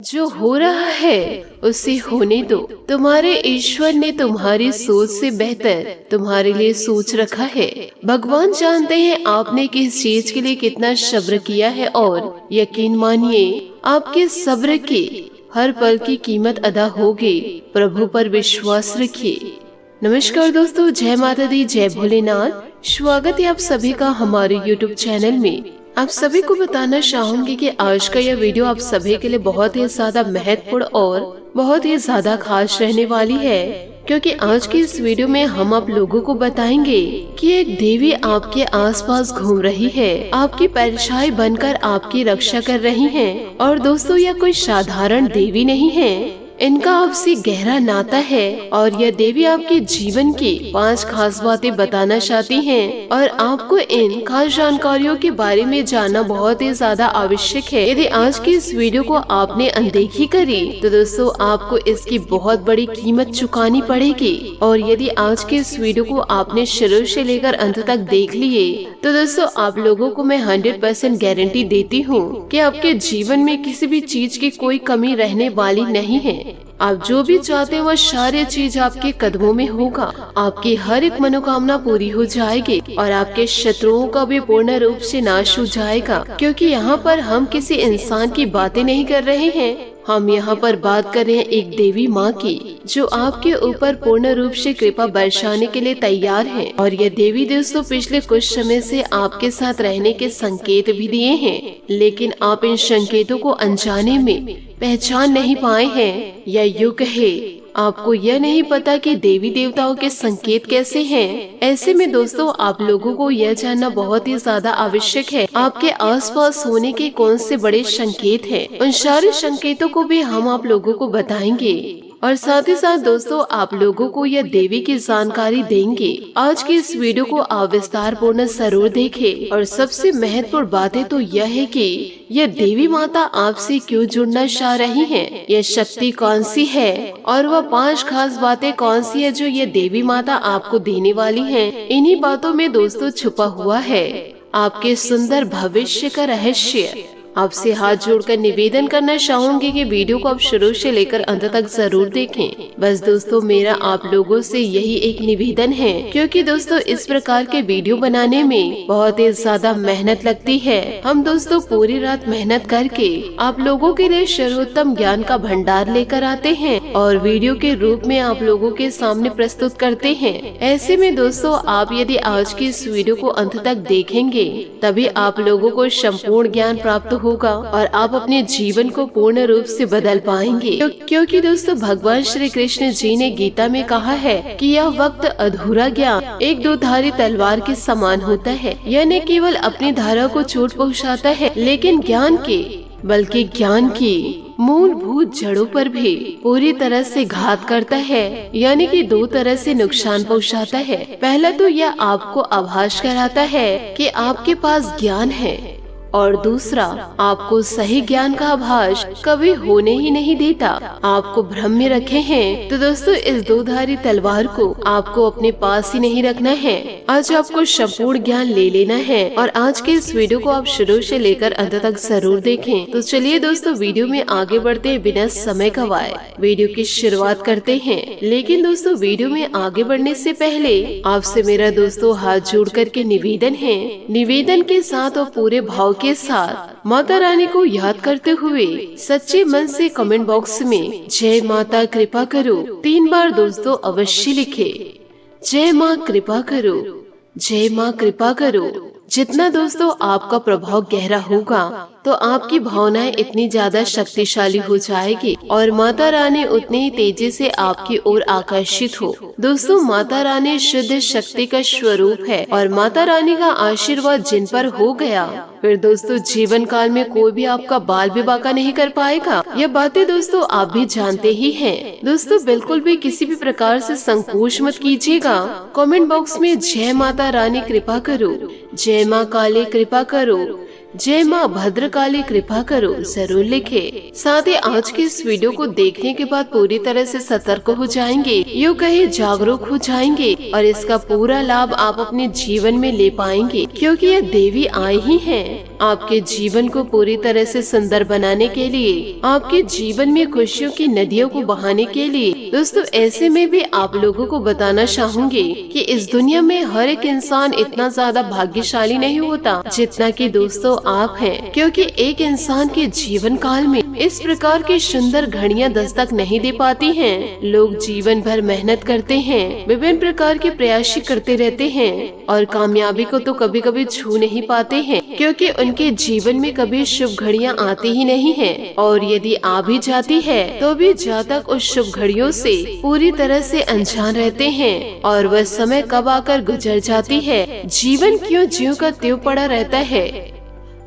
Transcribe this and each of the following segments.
जो हो रहा है उसे होने दो। तुम्हारे ईश्वर ने तुम्हारी सोच से बेहतर तुम्हारे लिए सोच रखा है। भगवान जानते हैं आपने किस चीज के लिए कितना सब्र किया है और यकीन मानिए आपके सब्र की हर पल की कीमत अदा होगी। प्रभु पर विश्वास रखिए। नमस्कार दोस्तों, जय माता दी, जय भोलेनाथ। स्वागत है आप सभी का हमारे YouTube चैनल में। आप सभी को बताना चाहूंगी कि आज का यह वीडियो आप सभी के लिए बहुत ही ज्यादा महत्वपूर्ण और बहुत ही ज्यादा खास रहने वाली है, क्योंकि आज की इस वीडियो में हम आप लोगों को बताएंगे कि एक देवी आपके आसपास घूम रही है, आपकी परछाई बनकर आपकी रक्षा कर रही है। और दोस्तों, यह कोई साधारण देवी नहीं है, इनका आपसे गहरा नाता है और यह देवी आपके जीवन की 5 खास बातें बताना चाहती हैं और आपको इन खास जानकारियों के बारे में जानना बहुत ही ज्यादा आवश्यक है। यदि आज की इस वीडियो को आपने अनदेखी करी तो दोस्तों आपको इसकी बहुत बड़ी कीमत चुकानी पड़ेगी। और यदि आज के इस वीडियो को आपने शुरू से लेकर अंत तक देख लिए तो दोस्तों आप लोगों को मैं 100% गारंटी देती हूँ कि आपके जीवन में किसी भी चीज की कोई कमी रहने वाली नहीं है। आप जो भी चाहते हैं वह सारी चीज आपके कदमों में होगा। आपकी हर एक मनोकामना पूरी हो जाएगी और आपके शत्रुओं का भी पूर्ण रूप से नाश हो जाएगा। क्योंकि यहाँ पर हम किसी इंसान की बातें नहीं कर रहे हैं, हम यहाँ पर बात कर रहे हैं एक देवी माँ की, जो आपके ऊपर पूर्ण रूप से कृपा बरसाने के लिए तैयार है। और यह देवी दोस्तों पिछले कुछ समय से आपके साथ रहने के संकेत भी दिए हैं, लेकिन आप इन संकेतों को अनजाने में पहचान नहीं पाए हैं। यह युग है, आपको यह नहीं पता कि देवी देवताओं के संकेत कैसे हैं। ऐसे में दोस्तों आप लोगों को यह जानना बहुत ही ज्यादा आवश्यक है, आपके आसपास होने के कौन से बड़े संकेत हैं। उन सारे संकेतों को भी हम आप लोगों को बताएंगे और साथ ही साथ दोस्तों आप लोगों को यह देवी की जानकारी देंगे। आज की इस वीडियो को आप विस्तार पूर्ण जरूर देखें। और सबसे महत्वपूर्ण बातें तो यह है कि यह देवी माता आपसे क्यों जुड़ना चाह रही हैं, यह शक्ति कौन सी है और वह 5 खास बातें कौन सी है जो ये देवी माता आपको देने वाली हैं। इन्हीं बातों में दोस्तों छुपा हुआ है आपके सुंदर भविष्य का रहस्य। आपसे हाथ जोड़कर निवेदन करना चाहूंगी कि वीडियो को आप शुरू से लेकर अंत तक जरूर देखें। बस दोस्तों मेरा आप लोगों से यही एक निवेदन है, क्योंकि दोस्तों इस प्रकार के वीडियो बनाने में बहुत ही ज्यादा मेहनत लगती है। हम दोस्तों पूरी रात मेहनत करके आप लोगों के लिए सर्वोत्तम ज्ञान का भंडार लेकर आते हैं और वीडियो के रूप में आप लोगों के सामने प्रस्तुत करते हैं। ऐसे में दोस्तों आप यदि आज की इस वीडियो को अंत तक देखेंगे तभी आप लोगों को संपूर्ण ज्ञान प्राप्त होगा और आप अपने जीवन को पूर्ण रूप से बदल पाएंगे। क्योंकि दोस्तों भगवान श्री कृष्ण जी ने गीता में कहा है कि यह वक्त अधूरा ज्ञान एक 2 धारी तलवार के समान होता है। यह न केवल अपनी धारा को चोट पहुंचाता है, लेकिन बल्कि ज्ञान की मूलभूत जड़ों पर भी पूरी तरह से घात करता है, यानी कि 2 तरह से नुकसान पहुंचाता है। पहला तो यह आपको आभास कराता है कि आपके पास ज्ञान है और दूसरा आपको सही ज्ञान का आभास कभी होने ही नहीं देता, आपको भ्रम में रखे हैं। तो दोस्तों इस 2 धारी तलवार को आपको अपने पास ही नहीं रखना है, आज आपको संपूर्ण ज्ञान ले लेना है। और आज के इस वीडियो को आप शुरू से लेकर अंत तक जरूर देखें। तो चलिए दोस्तों वीडियो में आगे बढ़ते हैं बिना समय गवाए वीडियो की शुरुआत करते हैं। लेकिन दोस्तों वीडियो में आगे बढ़ने से पहले आपसे मेरा दोस्तों हाथ जोड़ करके निवेदन के साथ और पूरे भाव के साथ माता रानी को याद करते हुए सच्चे मन से कमेंट बॉक्स में जय माता कृपा करो 3 बार दोस्तों अवश्य लिखे। जय माँ कृपा करो, जय माँ कृपा करो। जितना दोस्तों आपका प्रभाव गहरा होगा तो आपकी भावनाएं इतनी ज्यादा शक्तिशाली हो जाएगी और माता रानी उतनी ही तेजी से आपकी ओर आकर्षित हो। दोस्तों माता रानी शुद्ध शक्ति का स्वरूप है और माता रानी का आशीर्वाद जिन पर हो गया फिर दोस्तों जीवन काल में कोई भी आपका बाल भी बांका नहीं कर पाएगा। यह बातें दोस्तों आप भी जानते ही हैं। दोस्तों बिल्कुल भी किसी भी प्रकार से संकोच मत कीजिएगा, कमेंट बॉक्स में जय माता रानी कृपा करो, जय माँ काली कृपा करो, जय माँ भद्रकाली कृपा करो जरूर लिखें। साथ ही आज के इस वीडियो को देखने के बाद पूरी तरह से सतर्क हो जाएंगे, यूँ कहे जागरूक हो जाएंगे और इसका पूरा लाभ आप अपने जीवन में ले पाएंगे, क्योंकि ये देवी आई ही हैं आपके जीवन को पूरी तरह से सुंदर बनाने के लिए, आपके जीवन में खुशियों की नदियों को बहाने के लिए। दोस्तों ऐसे में भी आप लोगों को बताना चाहूंगी कि इस दुनिया में हर एक इंसान इतना ज्यादा भाग्यशाली नहीं होता जितना कि दोस्तों आप हैं, क्योंकि एक इंसान के जीवन काल में इस प्रकार की सुंदर घड़ियां दस्तक नहीं दे पाती हैं। लोग जीवन भर मेहनत करते हैं, विभिन्न प्रकार के प्रयास करते रहते हैं और कामयाबी को तो कभी कभी छू नहीं पाते हैं, क्योंकि उनके जीवन में कभी शुभ घड़ियां आती ही नहीं हैं, और यदि आ भी जाती है तो भी जातक उस शुभ घड़ियों से पूरी तरह से अनजान रहते हैं और वह समय कब आकर गुजर जाती है, जीवन क्यों ज्यों का त्यों पड़ा रहता है,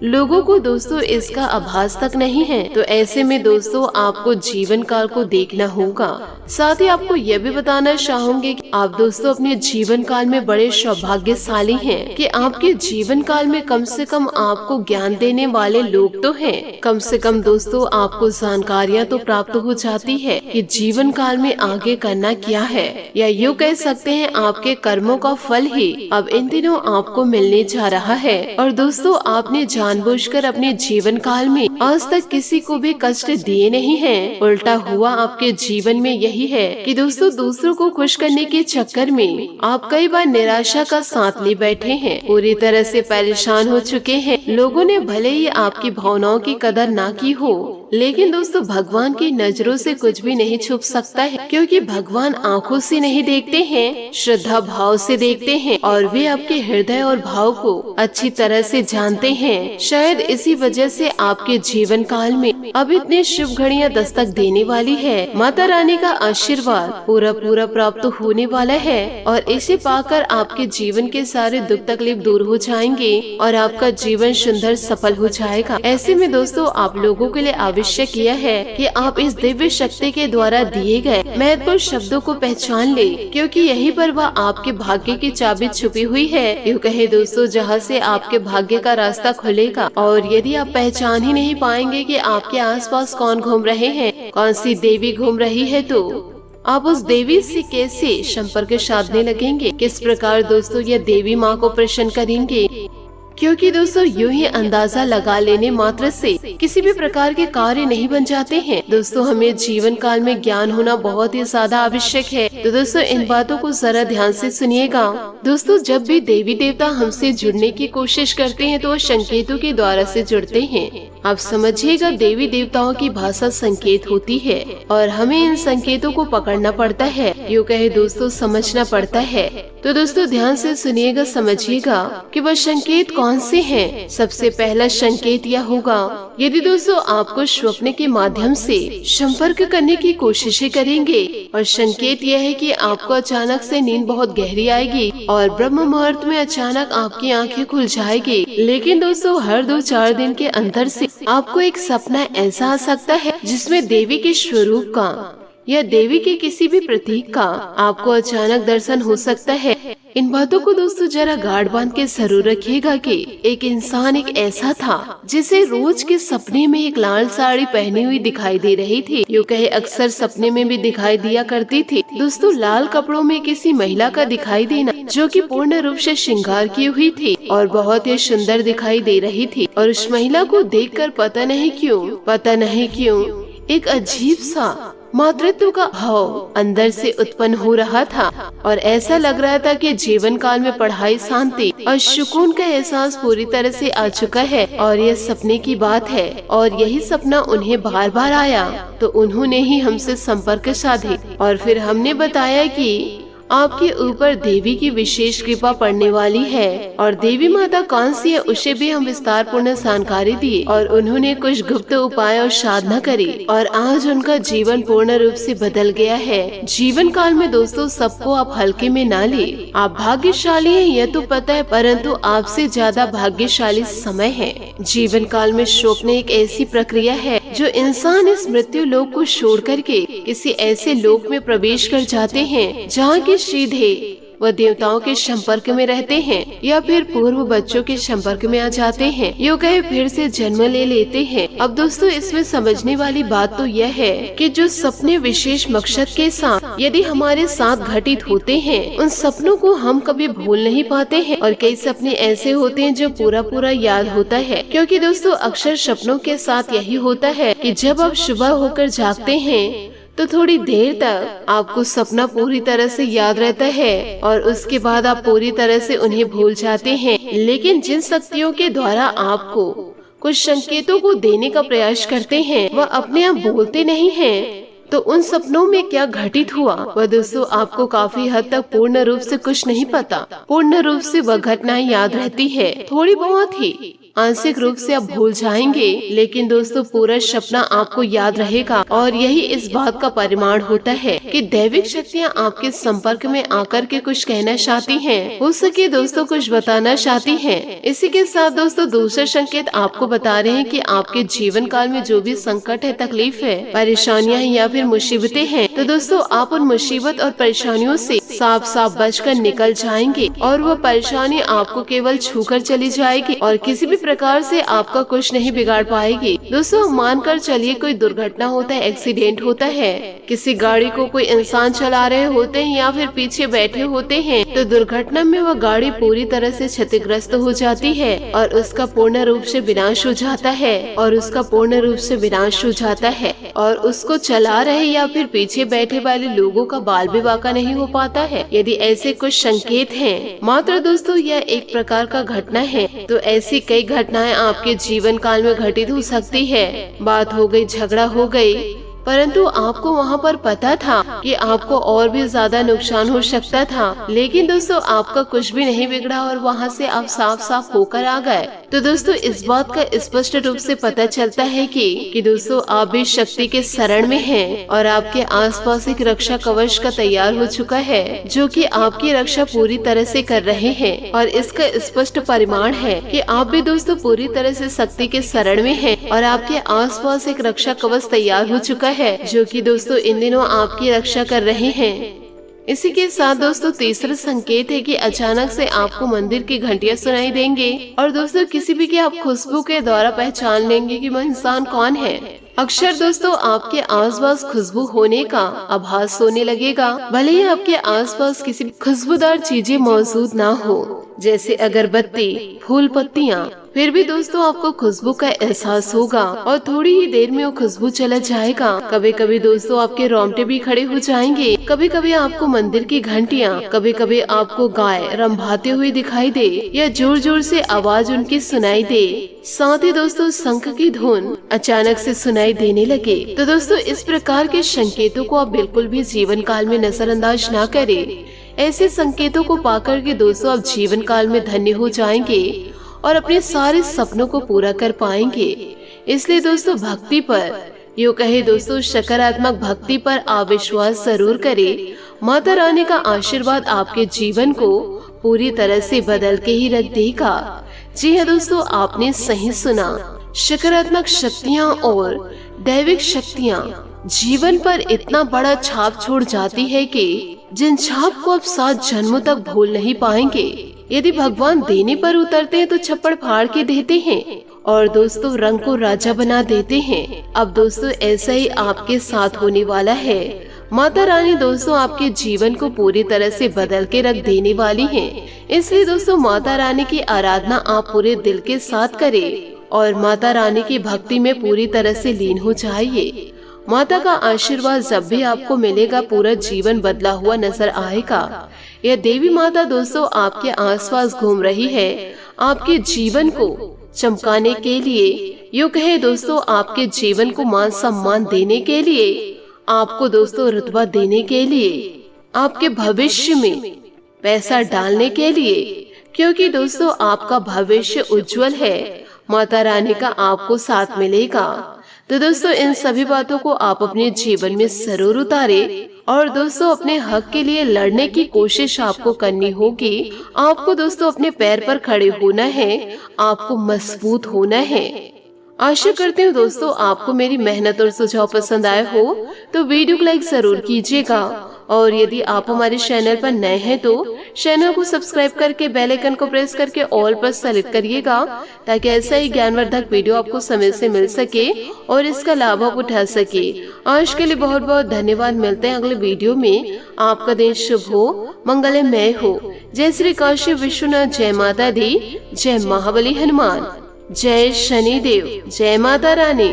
लोगों को दोस्तों इसका आभास तक नहीं है। तो ऐसे में दोस्तों आपको जीवन काल को देखना होगा। साथ ही आपको यह भी बताना चाहूंगी कि आप दोस्तों अपने जीवन काल में बड़े सौभाग्यशाली हैं कि आपके जीवन काल में कम से कम आपको ज्ञान देने वाले लोग तो हैं। कम से कम दोस्तों आपको जानकारियां तो प्राप्त हो जाती है कि जीवन काल में आगे करना क्या है, या यूँ कह सकते हैं आपके कर्मों का फल ही अब इन दिनों आपको मिलने जा रहा है। और दोस्तों आपने जानबूझकर अपने जीवन काल में आज तक किसी को भी कष्ट दिए नहीं हैं। उल्टा हुआ आपके जीवन में यही है कि दोस्तों दूसरों को खुश करने के चक्कर में आप कई बार निराशा का साथ ले बैठे हैं, पूरी तरह से परेशान हो चुके हैं। लोगों ने भले ही आपकी भावनाओं की कदर ना की हो, लेकिन दोस्तों भगवान की नजरों से कुछ भी नहीं छुप सकता है, क्योंकि भगवान आँखों से नहीं देखते हैं, श्रद्धा भाव से देखते हैं और वे आपके हृदय और भाव को अच्छी तरह से जानते हैं। शायद इसी वजह से आपके जीवन काल में अब इतनी शुभ घड़ियां दस्तक देने वाली है। माता रानी का आशीर्वाद पूरा पूरा प्राप्त होने वाला है और इसे पाकर आपके जीवन के सारे दुख तकलीफ दूर हो जाएंगे और आपका जीवन सुंदर सफल हो जाएगा। ऐसे में दोस्तों आप लोगों के लिए आवश्यक यह है कि आप इस दिव्य शक्ति के द्वारा दिए गए महत्वपूर्ण शब्दों को पहचान ले, क्योंकि यही पर वह आपके भाग्य की चाबी छुपी हुई है। यूँ कहे दोस्तों जहाँ से आपके भाग्य का रास्ता खुलेगा, और यदि आप पहचान ही नहीं पाएंगे कि आपके आसपास कौन घूम रहे हैं, कौन सी देवी घूम रही है, तो आप उस देवी से कैसे संपर्क साधने लगेंगे, किस प्रकार दोस्तों यह देवी माँ को प्रसन्न करेंगे, क्योंकि दोस्तों यूं ही अंदाजा लगा लेने मात्र से किसी भी प्रकार के कार्य नहीं बन जाते हैं। दोस्तों हमें जीवन काल में ज्ञान होना बहुत ही ज्यादा आवश्यक है। तो दोस्तों इन बातों को जरा ध्यान से सुनिएगा। दोस्तों जब भी देवी देवता हमसे जुड़ने की कोशिश करते हैं तो वो संकेतों के द्वारा से जुड़ते हैं। आप समझिएगा देवी देवताओं की भाषा संकेत होती है और हमें इन संकेतों को पकड़ना पड़ता है, यूँ कहे दोस्तों समझना पड़ता है। तो दोस्तों ध्यान से सुनिएगा, समझिएगा कि वह संकेत कौन से हैं। सबसे पहला संकेत यह होगा, यदि दोस्तों आपको स्वप्न के माध्यम से संपर्क करने की कोशिशें करेंगे और संकेत यह है कि आपको अचानक से नींद बहुत गहरी आएगी और ब्रह्म मुहूर्त में अचानक आपकी आंखें खुल जाएगी। लेकिन दोस्तों हर 2-4 दिन के अंदर से आपको एक सपना ऐसा आ सकता है जिसमें देवी के स्वरूप का या देवी के किसी भी प्रतीक का आपको अचानक दर्शन हो सकता है। इन बातों को दोस्तों जरा गाढ़ बांध के जरूर रखिएगा कि एक इंसान एक ऐसा था जिसे रोज के सपने में एक लाल साड़ी पहनी हुई दिखाई दे रही थी। यूँ कहे अक्सर सपने में भी दिखाई दिया करती थी। दोस्तों लाल कपड़ों में किसी महिला का दिखाई देना जो कि पूर्ण रूप से श्रृंगार की हुई थी और बहुत ही सुंदर दिखाई दे रही थी, और उस महिला को देखकर पता नहीं क्यों एक अजीब सा मातृत्व का भाव अंदर से उत्पन्न हो रहा था और ऐसा लग रहा था कि जीवन काल में पढ़ाई, शांति और सुकून का एहसास पूरी तरह से आ चुका है और यह सपने की बात है। और यही सपना उन्हें बार बार आया तो उन्होंने ही हमसे संपर्क साधे और फिर हमने बताया कि आपके ऊपर देवी की विशेष कृपा पड़ने वाली है और देवी माता कौन सी है उसे भी हम विस्तार पूर्ण जानकारी दी और उन्होंने कुछ गुप्त उपाय और साधना करी और आज उनका जीवन पूर्ण रूप से बदल गया है। जीवन काल में दोस्तों सबको आप हल्के में ना ले। आप भाग्यशाली हैं यह तो पता है, परंतु आपसे ज्यादा भाग्यशाली समय है। जीवन काल में स्वप्न एक ऐसी प्रक्रिया है जो इंसान इस मृत्यु लोक को छोड़ करके किसी ऐसे लोक में प्रवेश कर जाते हैं जहाँ की सीधे वह देवताओं के संपर्क में रहते हैं या फिर पूर्व बच्चों के संपर्क में आ जाते हैं, यूँ कहे फिर से जन्म ले लेते हैं। अब दोस्तों इसमें समझने वाली बात तो यह है कि जो सपने विशेष मकसद के साथ यदि हमारे साथ घटित होते हैं, उन सपनों को हम कभी भूल नहीं पाते हैं। और कई सपने ऐसे होते हैं जो पूरा पूरा याद होता है, क्योंकि दोस्तों अक्सर सपनों के साथ यही होता है कि जब आप सुबह होकर जागते हैं तो थोड़ी देर तक आपको सपना पूरी तरह से याद रहता है और उसके बाद आप पूरी तरह से उन्हें भूल जाते हैं। लेकिन जिन शक्तियों के द्वारा आपको कुछ संकेतों को देने का प्रयास करते हैं, वह अपने आप बोलते नहीं हैं। तो उन सपनों में क्या घटित हुआ वह दोस्तों आपको काफी हद तक पूर्ण रूप से कुछ नहीं पता। पूर्ण रूप से वह घटनाएं याद रहती है, थोड़ी बहुत ही आंशिक रूप से आप भूल जाएंगे, लेकिन दोस्तों पूरा सपना आपको याद रहेगा। और यही इस बात का परिमाण होता है कि दैविक शक्तियाँ आपके संपर्क में आकर के कुछ कहना चाहती हैं, हो सके दोस्तों कुछ बताना चाहती हैं। इसी के साथ दोस्तों दूसरा संकेत आपको बता रहे हैं कि आपके जीवन काल में जो भी संकट है, तकलीफ है, परेशानियाँ या फिर मुसीबतें हैं, तो दोस्तों आप उन मुसीबत और परेशानियों से साफ साफ बचकर निकल जाएंगे और वह परेशानी आपको केवल छूकर चली जाएगी और किसी भी प्रकार से आपका कुछ नहीं बिगाड़ पाएगी। दोस्तों मानकर चलिए कोई दुर्घटना होता है, एक्सीडेंट होता है, किसी गाड़ी को कोई इंसान चला रहे होते हैं या फिर पीछे बैठे होते हैं, तो दुर्घटना में वह गाड़ी पूरी तरह से क्षतिग्रस्त हो जाती है और उसका पूर्ण रूप से विनाश हो जाता है और उसको चला रहे या फिर पीछे बैठे वाले लोगों का बाल भी बाका नहीं हो पाता है। यदि ऐसे कुछ संकेत हैं, मात्र दोस्तों यह एक प्रकार का घटना है, तो ऐसी कई घटनाएं आपके जीवन काल में घटित हो सकती है। बात हो गई, झगड़ा हो गई, परंतु आपको वहाँ पर पता था कि आपको और भी ज्यादा नुकसान हो सकता था, लेकिन दोस्तों आपका कुछ भी नहीं बिगड़ा और वहाँ से आप साफ साफ होकर आ गए। तो दोस्तों इस बात का स्पष्ट रूप से पता चलता है कि दोस्तों आप भी शक्ति के शरण में हैं और आपके आसपास एक रक्षा कवच का तैयार हो चुका है, जो कि आपकी रक्षा पूरी तरह से कर रहे हैं। और इसका स्पष्ट परिमाण है कि आप भी दोस्तों पूरी तरह से शक्ति के शरण में हैं और आपके आसपास एक रक्षा कवच तैयार हो चुका है, जो कि दोस्तों इन दिनों आपकी रक्षा कर रहे हैं। इसी के साथ दोस्तों तीसरा संकेत है कि अचानक से आपको मंदिर की घंटियां सुनाई देंगे और दोस्तों किसी भी की आप खुशबू के द्वारा पहचान लेंगे कि वह इंसान कौन है। अक्सर दोस्तों आपके आसपास खुशबू होने का आभास होने लगेगा, भले ही आपके आसपास किसी खुशबूदार चीजें मौजूद ना हो, जैसे अगरबत्ती, फूल पत्तियाँ, फिर भी दोस्तों आपको खुशबू का एहसास होगा और थोड़ी ही देर में वो खुशबू चला जाएगा। कभी कभी दोस्तों आपके रोंगटे भी खड़े हो जाएंगे, कभी कभी आपको मंदिर की घंटियाँ, कभी कभी आपको गाय रंभाते हुए दिखाई दे या जोर जोर से आवाज उनकी सुनाई दे, साथ ही दोस्तों शंख की धुन अचानक से सुनाई देने लगे। तो दोस्तों इस प्रकार के संकेतों को आप बिल्कुल भी जीवन काल में नजरअंदाज ना करें। ऐसे संकेतों को पाकर के दोस्तों आप जीवन काल में धन्य हो जाएंगे और अपने सारे सपनों को पूरा कर पाएंगे। इसलिए दोस्तों भक्ति पर, यूँ कहे दोस्तों सकारात्मक भक्ति पर आप विश्वास जरूर करें। माता रानी का आशीर्वाद आपके जीवन को पूरी तरह से बदल के ही रख देगा। जी हाँ दोस्तों, आपने सही सुना। सकारात्मक शक्तियाँ और दैविक शक्तियाँ जीवन पर इतना बड़ा छाप छोड़ जाती है कि जिन छाप को आप 7 जन्मों तक भूल नहीं पाएंगे। यदि भगवान देने पर उतरते हैं तो छप्पड़ फाड़ के देते हैं और दोस्तों रंग को राजा बना देते हैं। अब दोस्तों ऐसा ही आपके साथ होने वाला है। माता रानी दोस्तों आपके जीवन को पूरी तरह से बदल के रख देने वाली हैं। इसलिए दोस्तों माता रानी की आराधना आप पूरे दिल के साथ करें और माता रानी की भक्ति में पूरी तरह से लीन हो जाइए। माता का आशीर्वाद जब भी आपको मिलेगा, पूरा जीवन बदला हुआ नजर आएगा। यह देवी माता दोस्तों आपके आसपास घूम रही है, आपके जीवन को चमकाने के लिए, यूँ कहे दोस्तों आपके जीवन को मान सम्मान देने के लिए, आपको दोस्तों रुतबा देने के लिए, आपके भविष्य में पैसा डालने के लिए, क्योंकि दोस्तों आपका भविष्य उज्जवल है। माता रानी का आपको साथ मिलेगा। तो दोस्तों इन सभी बातों को आप अपने जीवन में जरूर उतारें और दोस्तों अपने हक के लिए लड़ने की कोशिश आपको करनी होगी। आपको दोस्तों अपने पैर पर खड़े होना है, आपको मजबूत होना है। आशा करती हूँ दोस्तों आपको मेरी मेहनत और सुझाव पसंद आए हो, तो वीडियो को लाइक जरूर कीजिएगा और यदि आप हमारे चैनल पर नए हैं तो चैनल को सब्सक्राइब करके बेल आइकन को प्रेस करके ऑल पर सेलेक्ट करिएगा, ताकि ऐसा ही ज्ञानवर्धक वीडियो आपको समय से मिल सके और इसका लाभ आप उठा सके। आज के लिए बहुत बहुत धन्यवाद। मिलते हैं अगले वीडियो में। आपका दिन शुभ हो, मंगलमय हो। जय श्री काशी विश्वनाथ, जय माता दी, जय महाबली हनुमान, जय शनिदेव, जय माता रानी।